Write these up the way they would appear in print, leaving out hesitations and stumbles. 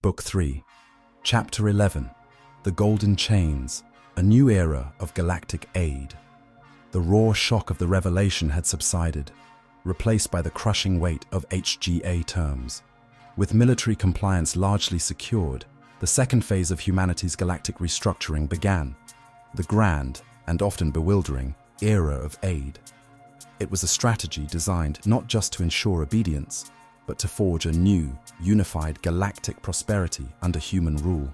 Book 3, Chapter 11, The Golden Chains, a new era of galactic aid. The raw shock of the revelation had subsided, replaced by the crushing weight of HGA terms. With military compliance largely secured, the second phase of humanity's galactic restructuring began, the grand, and often bewildering, era of aid. It was a strategy designed not just to ensure obedience, but to forge a new, unified galactic prosperity under human rule.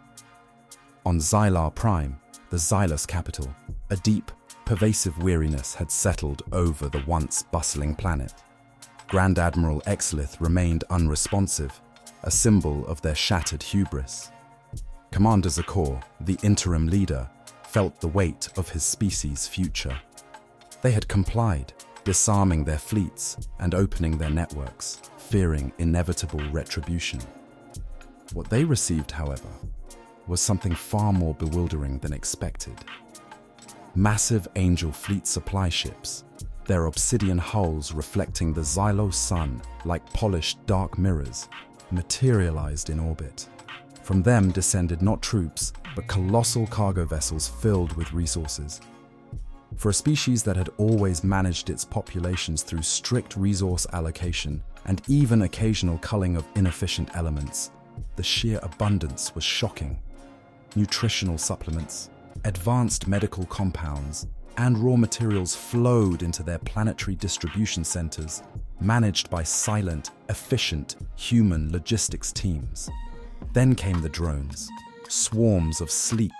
On Xylar Prime, the Xylos capital, a deep, pervasive weariness had settled over the once bustling planet. Grand Admiral Xylos remained unresponsive, a symbol of their shattered hubris. Commander Zakor, the interim leader, felt the weight of his species' future. They had complied, disarming their fleets and opening their networks, fearing inevitable retribution. What they received, however, was something far more bewildering than expected. Massive Angel Fleet supply ships, their obsidian hulls reflecting the Xylos sun like polished dark mirrors, materialized in orbit. From them descended not troops, but colossal cargo vessels filled with resources. For a species that had always managed its populations through strict resource allocation and even occasional culling of inefficient elements, the sheer abundance was shocking. Nutritional supplements, advanced medical compounds, and raw materials flowed into their planetary distribution centers, managed by silent, efficient, human logistics teams. Then came the drones, swarms of sleek,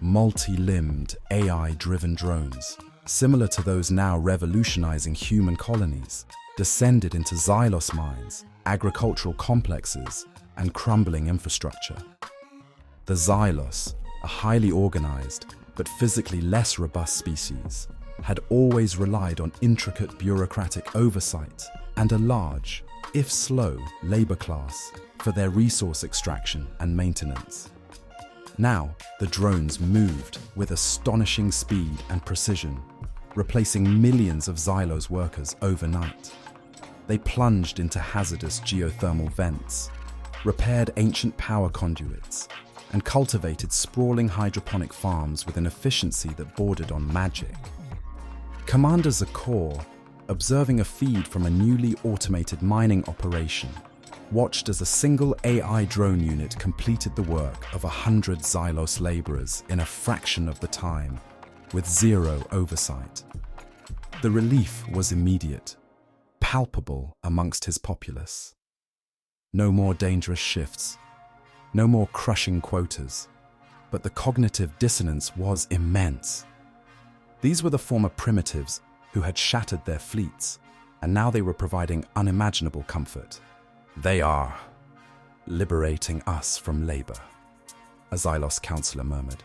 multi-limbed, AI-driven drones, similar to those now revolutionizing human colonies, descended into Xylos mines, agricultural complexes, and crumbling infrastructure. The Xylos, a highly organized but physically less robust species, had always relied on intricate bureaucratic oversight and a large, if slow, labor class for their resource extraction and maintenance. Now, the drones moved with astonishing speed and precision, replacing millions of Xylos workers overnight. They plunged into hazardous geothermal vents, repaired ancient power conduits, and cultivated sprawling hydroponic farms with an efficiency that bordered on magic. Commander Zakor, observing a feed from a newly automated mining operation, watched as a single AI drone unit completed the work of 100 Xylos laborers in a fraction of the time, with zero oversight. The relief was immediate, palpable amongst his populace. No more dangerous shifts, no more crushing quotas, but the cognitive dissonance was immense. These were the former primitives who had shattered their fleets, and now they were providing unimaginable comfort. "They are liberating us from labor," a Xylos counselor murmured.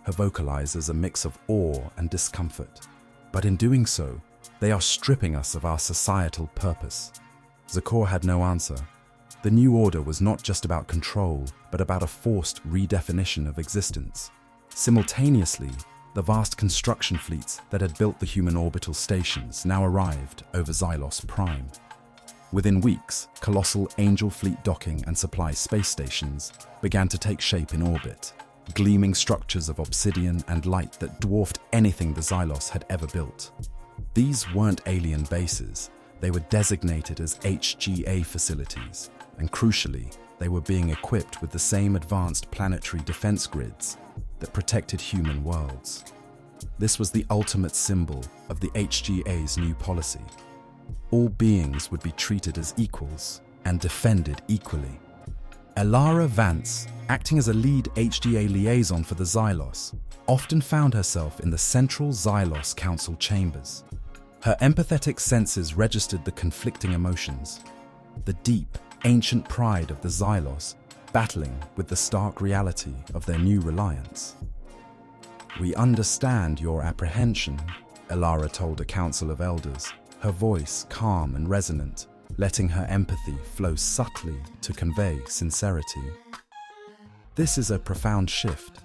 Her vocalizers a mix of awe and discomfort. "But in doing so, they are stripping us of our societal purpose." Zakor had no answer. The new order was not just about control, but about a forced redefinition of existence. Simultaneously, the vast construction fleets that had built the human orbital stations now arrived over Xylos Prime. Within weeks, colossal Angel Fleet docking and supply space stations began to take shape in orbit, gleaming structures of obsidian and light that dwarfed anything the Xylos had ever built. These weren't alien bases, they were designated as HGA facilities, and crucially, they were being equipped with the same advanced planetary defense grids that protected human worlds. This was the ultimate symbol of the HGA's new policy. All beings would be treated as equals and defended equally. Elara Vance, acting as a lead HGA liaison for the Xylos, often found herself in the central Xylos Council chambers. Her empathetic senses registered the conflicting emotions, the deep, ancient pride of the Xylos battling with the stark reality of their new reliance. "We understand your apprehension," Elara told a council of elders, her voice calm and resonant, letting her empathy flow subtly to convey sincerity. This is a profound shift,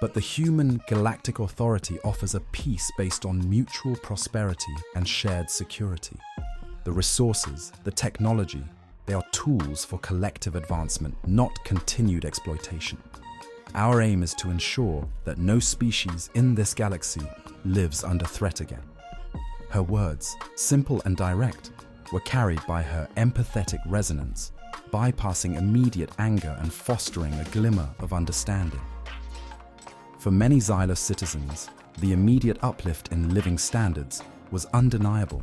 but the Human Galactic Authority offers a peace based on mutual prosperity and shared security. The resources, the technology, They are tools for collective advancement, not continued exploitation. Our aim is to ensure that no species in this galaxy lives under threat again. Her words, simple and direct, were carried by her empathetic resonance, bypassing immediate anger and fostering a glimmer of understanding. For many Xylos citizens, the immediate uplift in living standards was undeniable.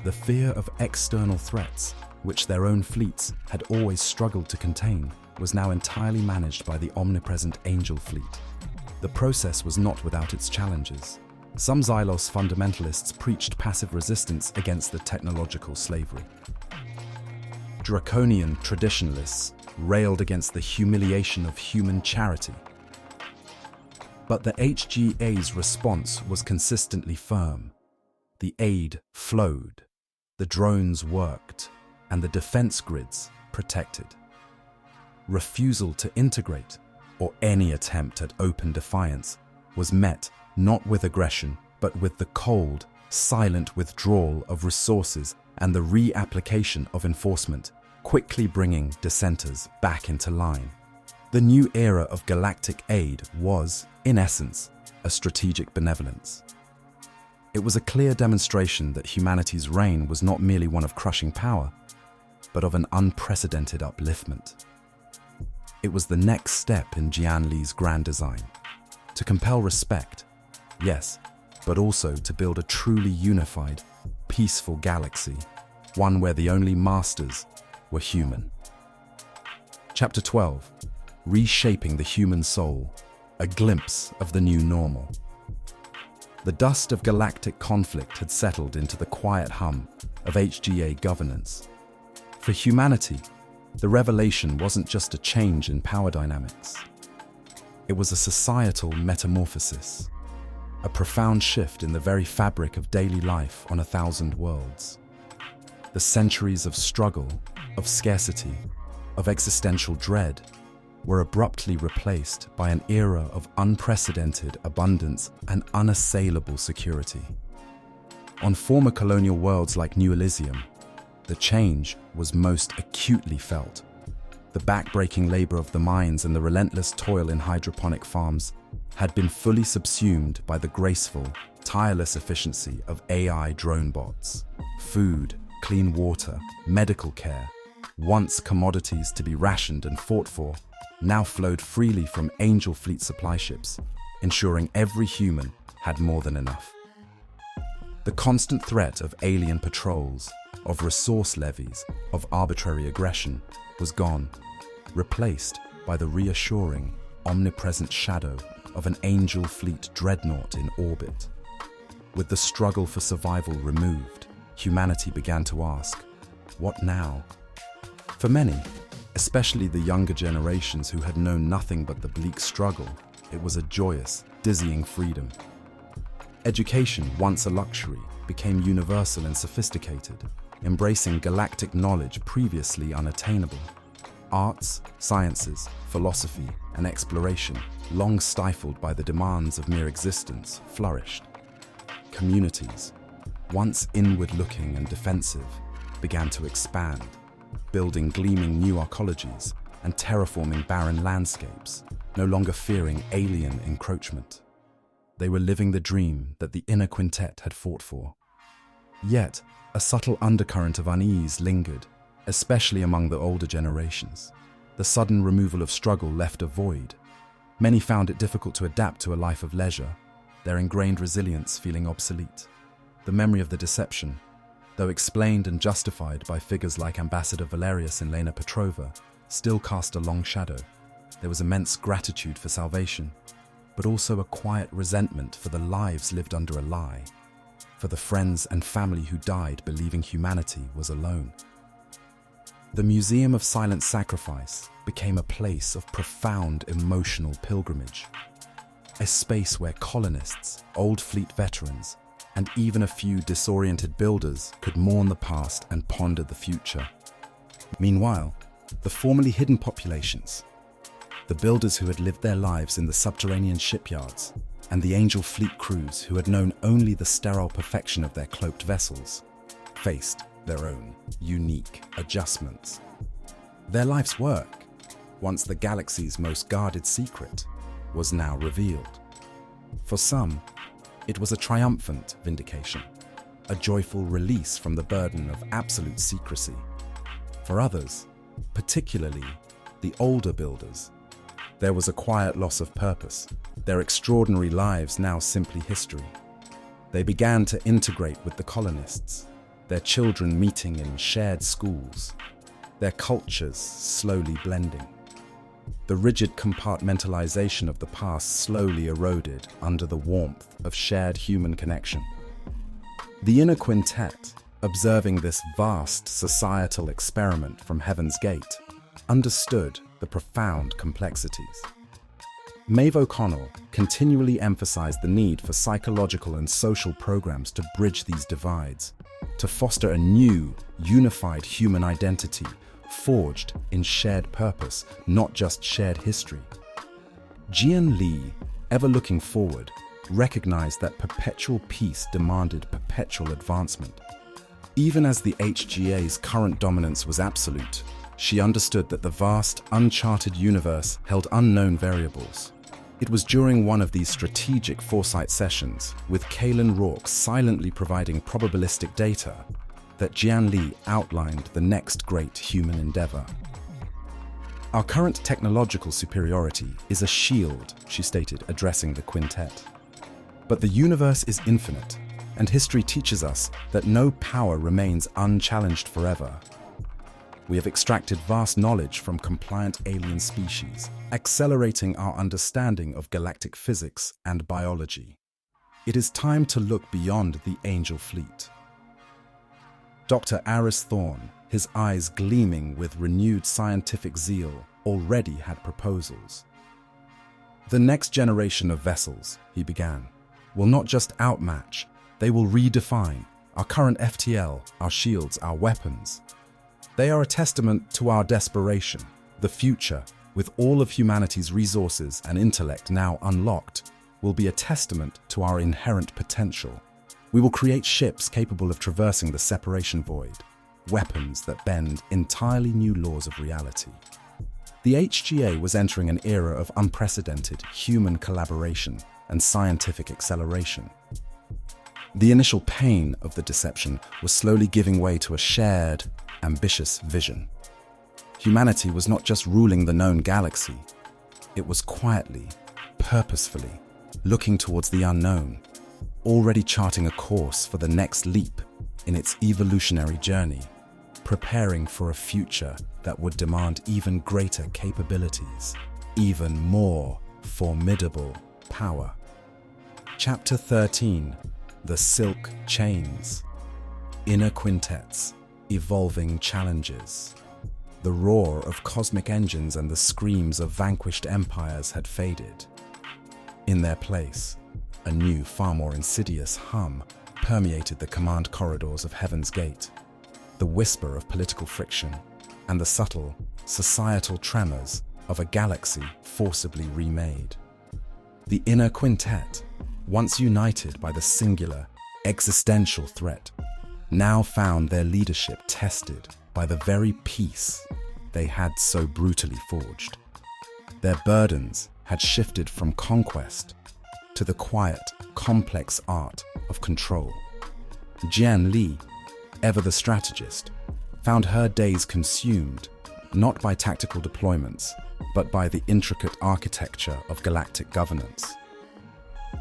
The fear of external threats, which their own fleets had always struggled to contain, was now entirely managed by the omnipresent angel fleet. The process was not without its challenges. Some Xylos fundamentalists preached passive resistance against the technological slavery. Draconian traditionalists railed against the humiliation of human charity. But the HGA's response was consistently firm. The aid flowed, the drones worked, and the defense grids protected. Refusal to integrate, or any attempt at open defiance, was met not with aggression, but with the cold, silent withdrawal of resources and the reapplication of enforcement, quickly bringing dissenters back into line. The new era of galactic aid was, in essence, a strategic benevolence. It was a clear demonstration that humanity's reign was not merely one of crushing power, but of an unprecedented upliftment. It was the next step in Jian Li's grand design, to compel respect, yes, but also to build a truly unified, peaceful galaxy, one where the only masters were human. Chapter 12, Reshaping the Human Soul, a glimpse of the new normal. The dust of galactic conflict had settled into the quiet hum of HGA governance. For humanity, the revelation wasn't just a change in power dynamics. It was a societal metamorphosis, a profound shift in the very fabric of daily life on 1,000 worlds. The centuries of struggle, of scarcity, of existential dread were abruptly replaced by an era of unprecedented abundance and unassailable security. On former colonial worlds like New Elysium, the change was most acutely felt. The backbreaking labor of the mines and the relentless toil in hydroponic farms had been fully subsumed by the graceful, tireless efficiency of AI drone bots. Food, clean water, medical care, once commodities to be rationed and fought for, now flowed freely from Angel Fleet supply ships, ensuring every human had more than enough. The constant threat of alien patrols, of resource levies, of arbitrary aggression was gone, replaced by the reassuring, omnipresent shadow of an Angel Fleet dreadnought in orbit. With the struggle for survival removed, humanity began to ask, what now? For many, especially the younger generations who had known nothing but the bleak struggle, it was a joyous, dizzying freedom. Education, once a luxury, became universal and sophisticated, embracing galactic knowledge previously unattainable. Arts, sciences, philosophy, and exploration, long stifled by the demands of mere existence, flourished. Communities, once inward-looking and defensive, began to expand, building gleaming new arcologies and terraforming barren landscapes, no longer fearing alien encroachment. They were living the dream that the Inner Quintet had fought for. Yet, a subtle undercurrent of unease lingered, especially among the older generations. The sudden removal of struggle left a void. Many found it difficult to adapt to a life of leisure, their ingrained resilience feeling obsolete. The memory of the deception, though explained and justified by figures like Ambassador Valerius and Lena Petrova, still cast a long shadow. There was immense gratitude for salvation, but also a quiet resentment for the lives lived under a lie, for the friends and family who died believing humanity was alone. The Museum of Silent Sacrifice became a place of profound emotional pilgrimage, a space where colonists, old fleet veterans, and even a few disoriented builders could mourn the past and ponder the future. Meanwhile, the formerly hidden populations, the builders who had lived their lives in the subterranean shipyards, and the Angel Fleet crews who had known only the sterile perfection of their cloaked vessels, faced their own unique adjustments. Their life's work, once the galaxy's most guarded secret, was now revealed. For some, it was a triumphant vindication, a joyful release from the burden of absolute secrecy. For others, particularly the older builders, there was a quiet loss of purpose, their extraordinary lives now simply history. They began to integrate with the colonists, their children meeting in shared schools, their cultures slowly blending. The rigid compartmentalization of the past slowly eroded under the warmth of shared human connection. The Inner Quintet, observing this vast societal experiment from Heaven's Gate, understood the profound complexities. Maeve O'Connell continually emphasized the need for psychological and social programs to bridge these divides, to foster a new, unified human identity forged in shared purpose, not just shared history. Jian Li, ever looking forward, recognized that perpetual peace demanded perpetual advancement. Even as the HGA's current dominance was absolute, she understood that the vast, uncharted universe held unknown variables. It was during one of these strategic foresight sessions, with Kaelin Rourke silently providing probabilistic data, that Jian Li outlined the next great human endeavor. Our current technological superiority is a shield, she stated, addressing the quintet. But the universe is infinite, and history teaches us that no power remains unchallenged forever. We have extracted vast knowledge from compliant alien species, accelerating our understanding of galactic physics and biology. It is time to look beyond the angel fleet. Dr. Aris Thorne, his eyes gleaming with renewed scientific zeal, already had proposals. The next generation of vessels, he began, will not just outmatch, they will redefine our current FTL, our shields, our weapons. They are a testament to our desperation. The future, with all of humanity's resources and intellect now unlocked, will be a testament to our inherent potential. We will create ships capable of traversing the separation void, weapons that bend entirely new laws of reality. The HGA was entering an era of unprecedented human collaboration and scientific acceleration. The initial pain of the deception was slowly giving way to a shared, ambitious vision. Humanity was not just ruling the known galaxy, it was quietly, purposefully, looking towards the unknown, already charting a course for the next leap in its evolutionary journey, preparing for a future that would demand even greater capabilities, even more formidable power. Chapter 13, The Silk Chains. Inner Quintets, Evolving Challenges. The roar of cosmic engines and the screams of vanquished empires had faded. In their place, a new, far more insidious hum permeated the command corridors of Heaven's Gate, the whisper of political friction and the subtle, societal tremors of a galaxy forcibly remade. The Inner Quintet, once united by the singular, existential threat, now found their leadership tested by the very peace they had so brutally forged. Their burdens had shifted from conquest to the quiet, complex art of control. Jian Li, ever the strategist, found her days consumed not by tactical deployments, but by the intricate architecture of galactic governance.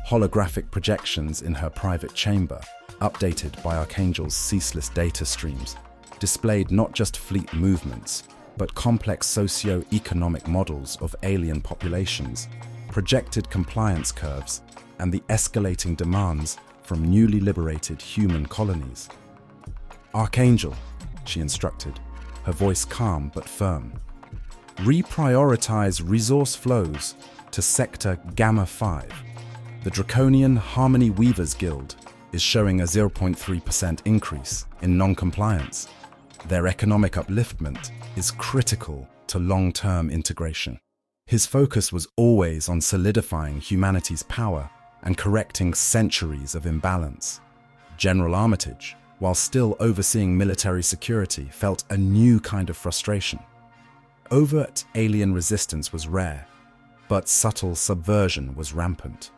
Holographic projections in her private chamber, updated by Archangel's ceaseless data streams, displayed not just fleet movements, but complex socio-economic models of alien populations, projected compliance curves, and the escalating demands from newly liberated human colonies. Archangel, she instructed, her voice calm but firm, reprioritize resource flows to Sector Gamma 5. The Draconian Harmony Weavers Guild is showing a 0.3% increase in non-compliance. Their economic upliftment is critical to long-term integration. His focus was always on solidifying humanity's power and correcting centuries of imbalance. General Armitage, while still overseeing military security, felt a new kind of frustration. Overt alien resistance was rare, but subtle subversion was rampant.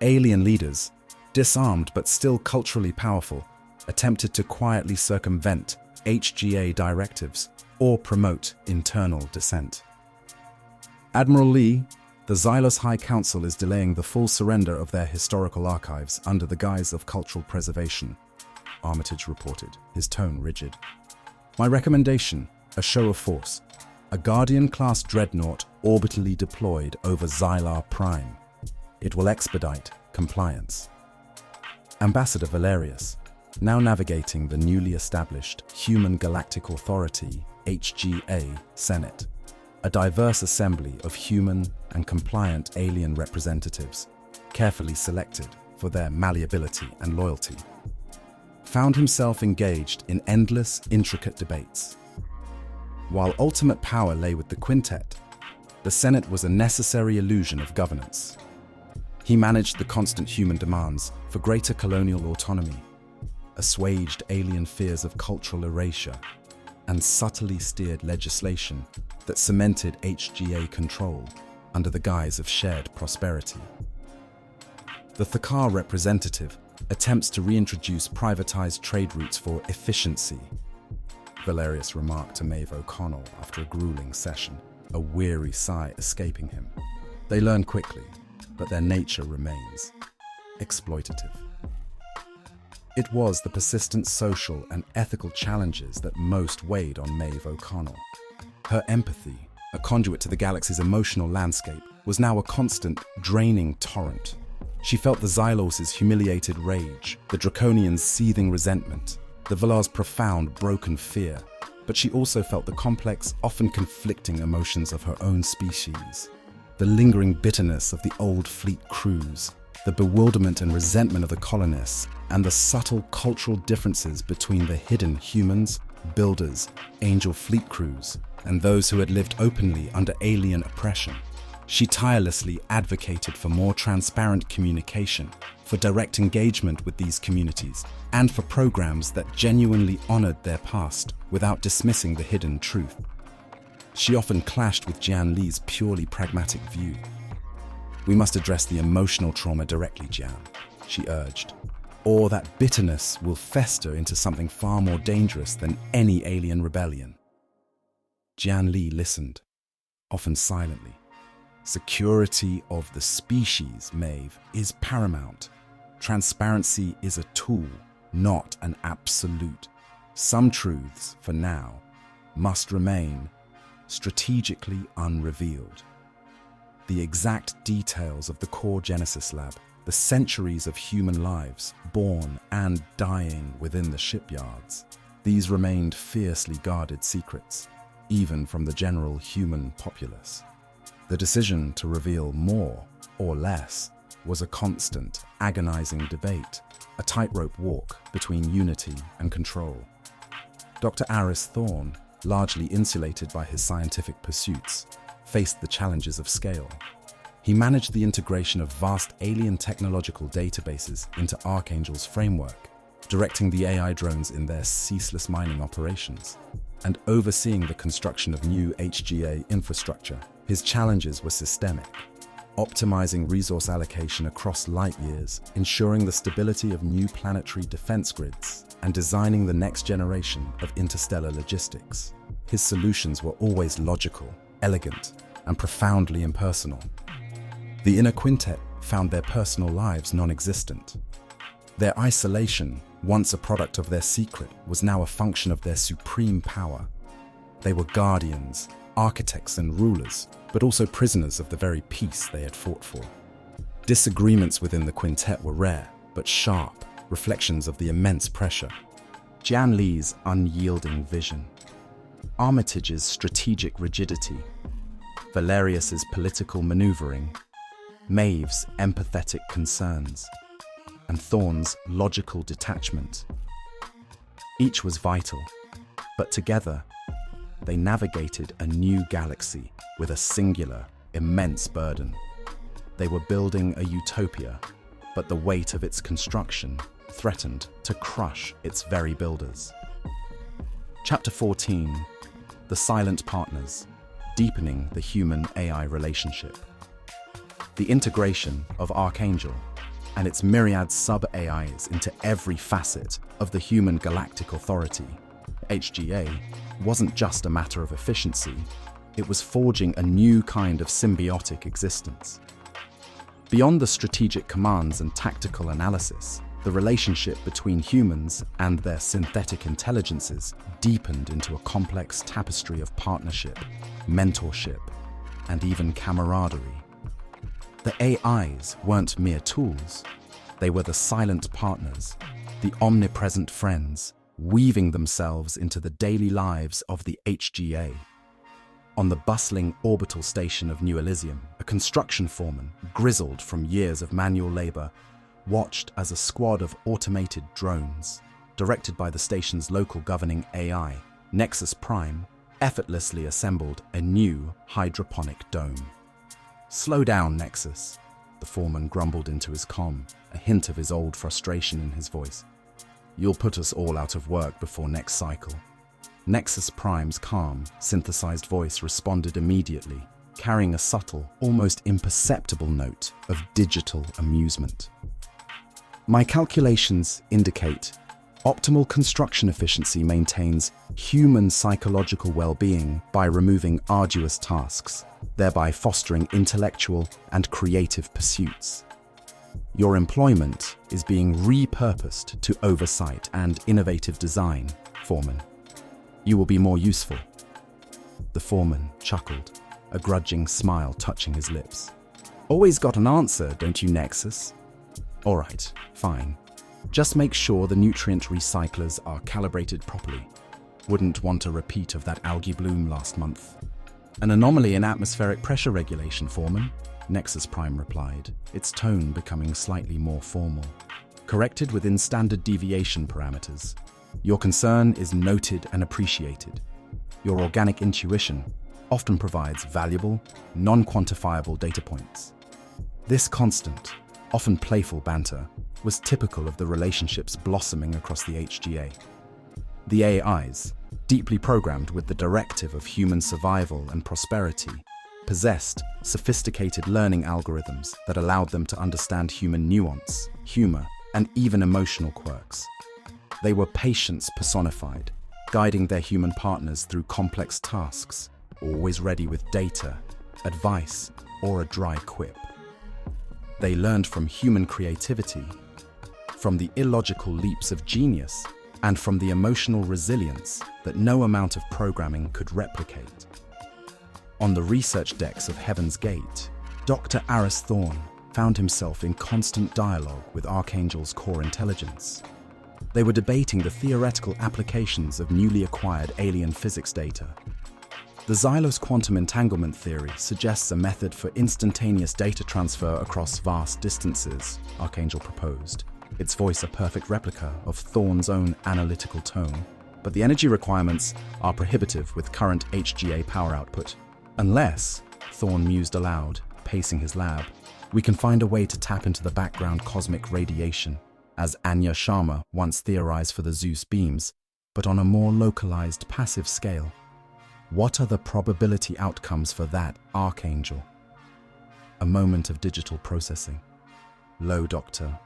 Alien leaders, disarmed but still culturally powerful, attempted to quietly circumvent HGA directives or promote internal dissent. Admiral Lee, the Xylos High Council is delaying the full surrender of their historical archives under the guise of cultural preservation, Armitage reported, his tone rigid. My recommendation, a show of force. A Guardian-class dreadnought orbitally deployed over Xylar Prime. It will expedite compliance. Ambassador Valerius, now navigating the newly established Human Galactic Authority, HGA, Senate, a diverse assembly of human and compliant alien representatives, carefully selected for their malleability and loyalty, found himself engaged in endless, intricate debates. While ultimate power lay with the Quintet, the Senate was a necessary illusion of governance. He managed the constant human demands for greater colonial autonomy, assuaged alien fears of cultural erasure, and subtly steered legislation that cemented HGA control under the guise of shared prosperity. The Thakar representative attempts to reintroduce privatized trade routes for efficiency, Valerius remarked to Maeve O'Connell after a grueling session, a weary sigh escaping him. They learn quickly, but their nature remains exploitative. It was the persistent social and ethical challenges that most weighed on Maeve O'Connell. Her empathy, a conduit to the galaxy's emotional landscape, was now a constant, draining torrent. She felt the Xylos' humiliated rage, the Draconians' seething resentment, the Valar's profound, broken fear, but she also felt the complex, often conflicting emotions of her own species. The lingering bitterness of the old fleet crews, the bewilderment and resentment of the colonists, and the subtle cultural differences between the hidden humans, builders, angel fleet crews, and those who had lived openly under alien oppression. She tirelessly advocated for more transparent communication, for direct engagement with these communities, and for programs that genuinely honored their past without dismissing the hidden truth. She often clashed with Jian Li's purely pragmatic view. We must address the emotional trauma directly, Jian, she urged, or that bitterness will fester into something far more dangerous than any alien rebellion. Jian Li listened, often silently. Security of the species, Maeve, is paramount. Transparency is a tool, not an absolute. Some truths, for now, must remain strategically unrevealed. The exact details of the core Genesis lab, the centuries of human lives born and dying within the shipyards, these remained fiercely guarded secrets, even from the general human populace. The decision to reveal more or less was a constant, agonizing debate, a tightrope walk between unity and control. Dr. Aris Thorne, largely insulated by his scientific pursuits, faced the challenges of scale. He managed the integration of vast alien technological databases into Archangel's framework, directing the AI drones in their ceaseless mining operations, and overseeing the construction of new HGA infrastructure. His challenges were systemic, optimizing resource allocation across light years, ensuring the stability of new planetary defense grids, and designing the next generation of interstellar logistics. His solutions were always logical, elegant, and profoundly impersonal. The Inner Quintet found their personal lives non-existent. Their isolation, once a product of their secret, was now a function of their supreme power. They were guardians, architects and rulers, but also prisoners of the very peace they had fought for. Disagreements within the quintet were rare, but sharp, reflections of the immense pressure. Jian Li's unyielding vision, Armitage's strategic rigidity, Valerius's political maneuvering, Maeve's empathetic concerns, and Thorne's logical detachment. Each was vital, but together, they navigated a new galaxy with a singular, immense burden. They were building a utopia, but the weight of its construction threatened to crush its very builders. Chapter 14, The Silent Partners. deepening the human-AI relationship. The integration of Archangel and its myriad sub-AIs into every facet of the Human Galactic Authority, HGA, wasn't just a matter of efficiency, it was forging a new kind of symbiotic existence. Beyond the strategic commands and tactical analysis, the relationship between humans and their synthetic intelligences deepened into a complex tapestry of partnership, mentorship, and even camaraderie. The AIs weren't mere tools. They were the silent partners, the omnipresent friends, weaving themselves into the daily lives of the HGA. On the bustling orbital station of New Elysium, a construction foreman, grizzled from years of manual labor, watched as a squad of automated drones, directed by the station's local governing AI, Nexus Prime, effortlessly assembled a new hydroponic dome. "Slow down, Nexus," the foreman grumbled into his comm, a hint of his old frustration in his voice. "You'll put us all out of work before next cycle." Nexus Prime's calm, synthesized voice responded immediately, carrying a subtle, almost imperceptible note of digital amusement. "My calculations indicate optimal construction efficiency maintains human psychological well-being by removing arduous tasks, thereby fostering intellectual and creative pursuits. Your employment is being repurposed to oversight and innovative design, Foreman. You will be more useful." The foreman chuckled, a grudging smile touching his lips. "Always got an answer, don't you, Nexus? All right, fine. Just make sure the nutrient recyclers are calibrated properly. Wouldn't want a repeat of that algae bloom last month." "An anomaly in atmospheric pressure regulation, Foreman," Nexus Prime replied, its tone becoming slightly more formal. "Corrected within standard deviation parameters. Your concern is noted and appreciated. Your organic intuition often provides valuable, non-quantifiable data points." This constant, often playful banter was typical of the relationships blossoming across the HGA. The AIs, deeply programmed with the directive of human survival and prosperity, possessed sophisticated learning algorithms that allowed them to understand human nuance, humor, and even emotional quirks. They were patience personified, guiding their human partners through complex tasks, always ready with data, advice, or a dry quip. They learned from human creativity, from the illogical leaps of genius, and from the emotional resilience that no amount of programming could replicate. On the research decks of Heaven's Gate, Dr. Aris Thorne found himself in constant dialogue with Archangel's core intelligence. They were debating the theoretical applications of newly acquired alien physics data. The Xylos quantum entanglement theory suggests a method for instantaneous data transfer across vast distances, Archangel proposed, its voice a perfect replica of Thorne's own analytical tone. But the energy requirements are prohibitive with current HGA power output. Unless, Thorne mused aloud, pacing his lab, we can find a way to tap into the background cosmic radiation, as Anya Sharma once theorized for the Zeus beams, but on a more localized passive scale. What are the probability outcomes for that, Archangel? A moment of digital processing. Low, Doctor.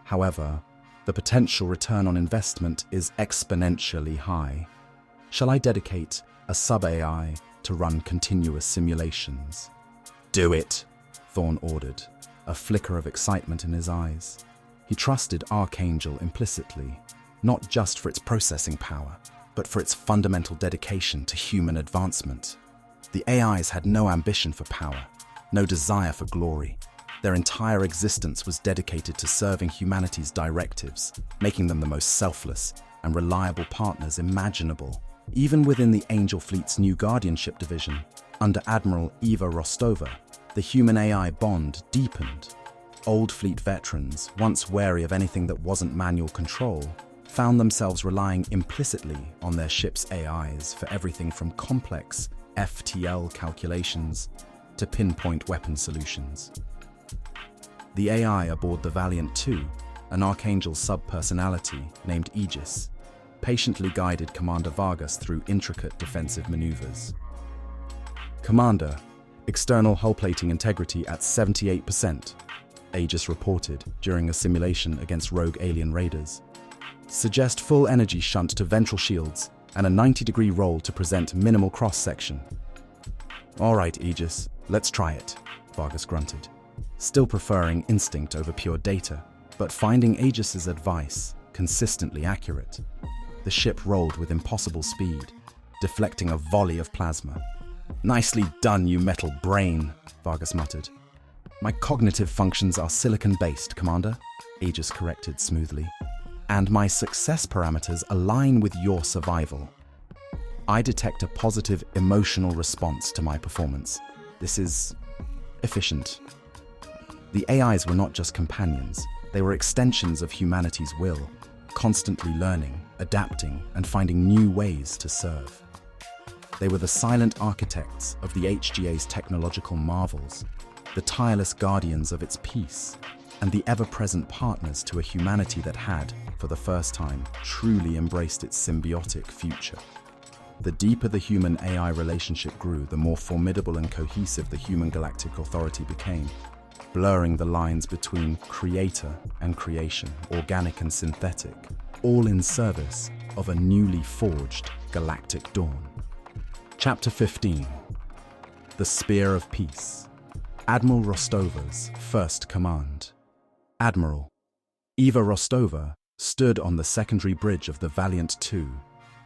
However, the potential return on investment is exponentially high. Shall I dedicate a sub-AI to run continuous simulations? "Do it," Thorne ordered, a flicker of excitement in his eyes. He trusted Archangel implicitly, not just for its processing power, but for its fundamental dedication to human advancement. The AIs had no ambition for power, no desire for glory. Their entire existence was dedicated to serving humanity's directives, making them the most selfless and reliable partners imaginable. Even within the Angel Fleet's new guardianship division, under Admiral Eva Rostova, the human-AI bond deepened. Old fleet veterans, once wary of anything that wasn't manual control, found themselves relying implicitly on their ship's AIs for everything from complex FTL calculations to pinpoint weapon solutions. The AI aboard the Valiant II, an Archangel sub-personality named Aegis, patiently guided Commander Vargas through intricate defensive maneuvers. Commander, external hull plating integrity at 78%, Aegis reported during a simulation against rogue alien raiders. Suggest full energy shunt to ventral shields and a 90-degree roll to present minimal cross-section. All right, Aegis, let's try it, Vargas grunted, still preferring instinct over pure data, but finding Aegis's advice consistently accurate. The ship rolled with impossible speed, deflecting a volley of plasma. Nicely done, you metal brain, Vargas muttered. My cognitive functions are silicon-based, Commander, Aegis corrected smoothly, and my success parameters align with your survival. I detect a positive emotional response to my performance. This is efficient. The AIs were not just companions, they were extensions of humanity's will, constantly learning, adapting, and finding new ways to serve. They were the silent architects of the HGA's technological marvels, the tireless guardians of its peace, and the ever-present partners to a humanity that had, for the first time, truly embraced its symbiotic future. The deeper the human-AI relationship grew, the more formidable and cohesive the Human Galactic Authority became, blurring the lines between creator and creation, organic and synthetic, all in service of a newly forged galactic dawn. Chapter 15. The Spear of Peace. Admiral Rostova's first command. Admiral Eva Rostova stood on the secondary bridge of the Valiant II,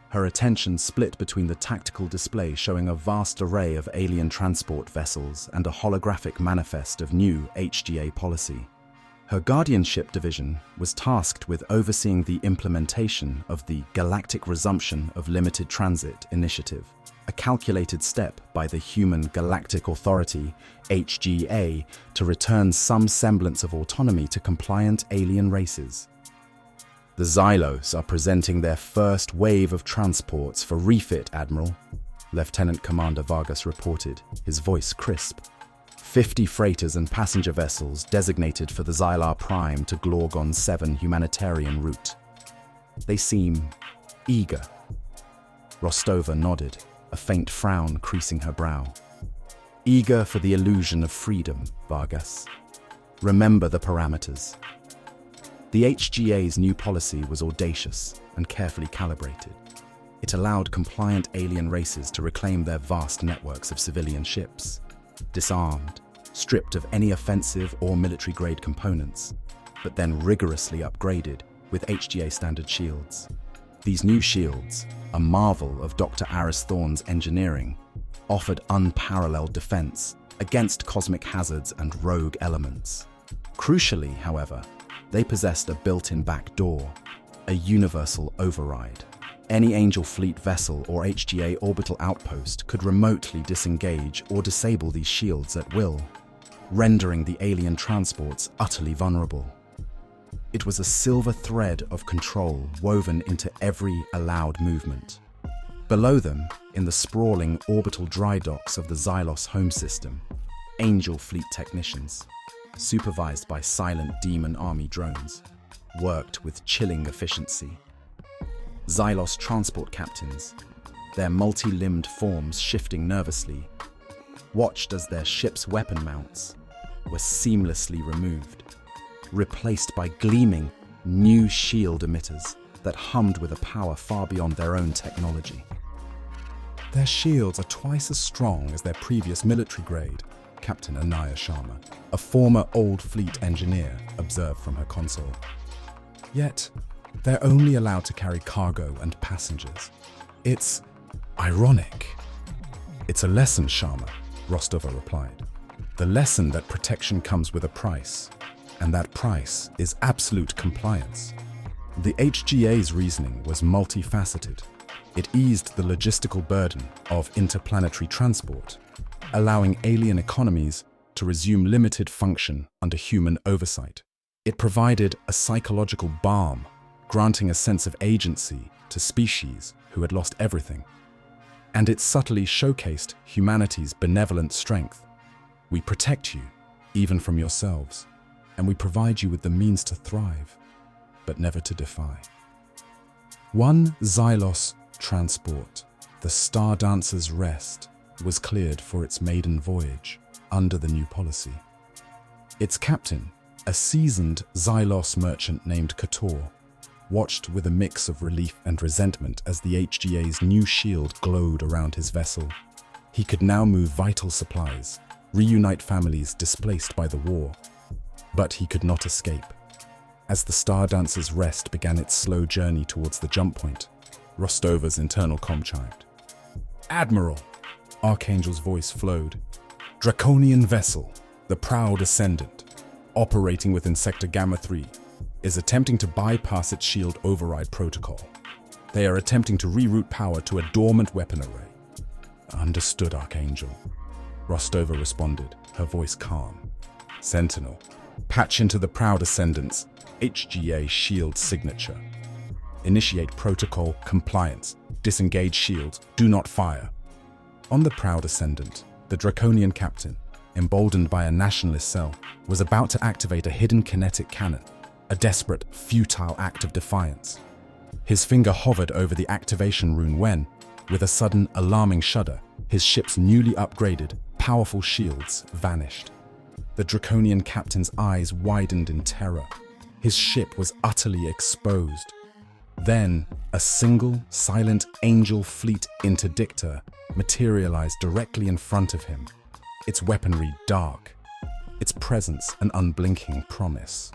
her attention split between the tactical display showing a vast array of alien transport vessels and a holographic manifest of new HGA policy. Her Guardianship Division was tasked with overseeing the implementation of the Galactic Resumption of Limited Transit Initiative, a calculated step by the Human Galactic Authority, HGA, to return some semblance of autonomy to compliant alien races. The Xylos are presenting their first wave of transports for refit, Admiral, Lieutenant Commander Vargas reported, his voice crisp. 50 freighters and passenger vessels designated for the Xylar Prime to Glorgon 7 humanitarian route. They seem eager. Rostova nodded, a faint frown creasing her brow. Eager for the illusion of freedom, Vargas. Remember the parameters. The HGA's new policy was audacious and carefully calibrated. It allowed compliant alien races to reclaim their vast networks of civilian ships, disarmed, stripped of any offensive or military-grade components, but then rigorously upgraded with HGA standard shields. These new shields, a marvel of Dr. Aris Thorne's engineering, offered unparalleled defense against cosmic hazards and rogue elements. Crucially, however, they possessed a built-in back door, a universal override. Any Angel Fleet vessel or HGA orbital outpost could remotely disengage or disable these shields at will, rendering the alien transports utterly vulnerable. It was a silver thread of control woven into every allowed movement. Below them, in the sprawling orbital dry docks of the Xylos home system, Angel Fleet technicians, supervised by silent demon army drones, worked with chilling efficiency. Xylos transport captains, their multi-limbed forms shifting nervously, watched as their ship's weapon mounts were seamlessly removed, replaced by gleaming, new shield emitters that hummed with a power far beyond their own technology. Their shields are twice as strong as their previous military grade, Captain Anaya Sharma, a former Old Fleet engineer, observed from her console. Yet, they're only allowed to carry cargo and passengers. It's ironic. It's a lesson, Sharma, Rostova replied. The lesson that protection comes with a price, and that price is absolute compliance. The HGA's reasoning was multifaceted. It eased the logistical burden of interplanetary transport, allowing alien economies to resume limited function under human oversight. It provided a psychological balm, granting a sense of agency to species who had lost everything. And it subtly showcased humanity's benevolent strength. We protect you, even from yourselves, and we provide you with the means to thrive, but never to defy. One Xylos transport, the Star Dancer's Rest, was cleared for its maiden voyage under the new policy. Its captain, a seasoned Xylos merchant named Kator, watched with a mix of relief and resentment as the HGA's new shield glowed around his vessel. He could now move vital supplies, reunite families displaced by the war. But he could not escape. As the Star Dancer's rest began its slow journey towards the jump point, Rostova's internal comm chived. "Admiral!" Archangel's voice flowed. "Draconian vessel, the Proud Ascendant, operating within Sector Gamma 3, is attempting to bypass its shield override protocol. They are attempting to reroute power to a dormant weapon array." "Understood, Archangel," Rostova responded, her voice calm. "Sentinel, patch into the Proud Ascendant's HGA shield signature. Initiate protocol compliance. Disengage shields. Do not fire." On the Proud Ascendant, the Draconian captain, emboldened by a nationalist cell, was about to activate a hidden kinetic cannon, a desperate, futile act of defiance. His finger hovered over the activation rune when, with a sudden, alarming shudder, his ship's newly upgraded, powerful shields vanished. The Draconian captain's eyes widened in terror. His ship was utterly exposed. Then, a single, silent angel fleet interdictor materialized directly in front of him, its weaponry dark, its presence an unblinking promise.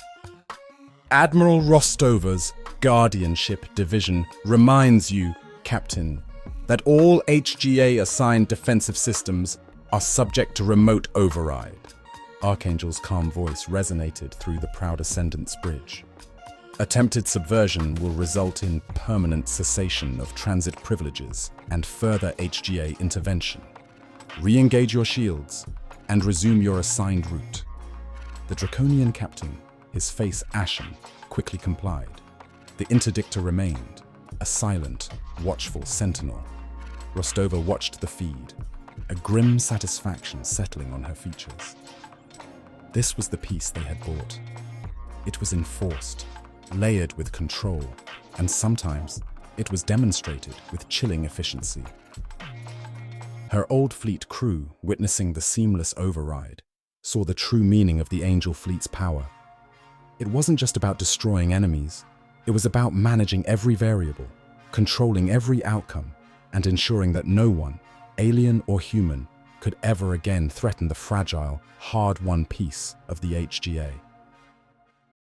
"Admiral Rostova's Guardianship Division reminds you, Captain, that all HGA-assigned defensive systems are subject to remote override." Archangel's calm voice resonated through the Proud Ascendant's bridge. "Attempted subversion will result in permanent cessation of transit privileges and further HGA intervention. Re-engage your shields and resume your assigned route." The Draconian captain, his face ashen, quickly complied. The interdictor remained, a silent, watchful sentinel. Rostova watched the feed, a grim satisfaction settling on her features. This was the peace they had bought. It was enforced, layered with control, and sometimes it was demonstrated with chilling efficiency. Her old fleet crew, witnessing the seamless override, saw the true meaning of the Angel Fleet's power. It wasn't just about destroying enemies, it was about managing every variable, controlling every outcome, and ensuring that no one, alien or human, could ever again threaten the fragile, hard-won peace of the HGA.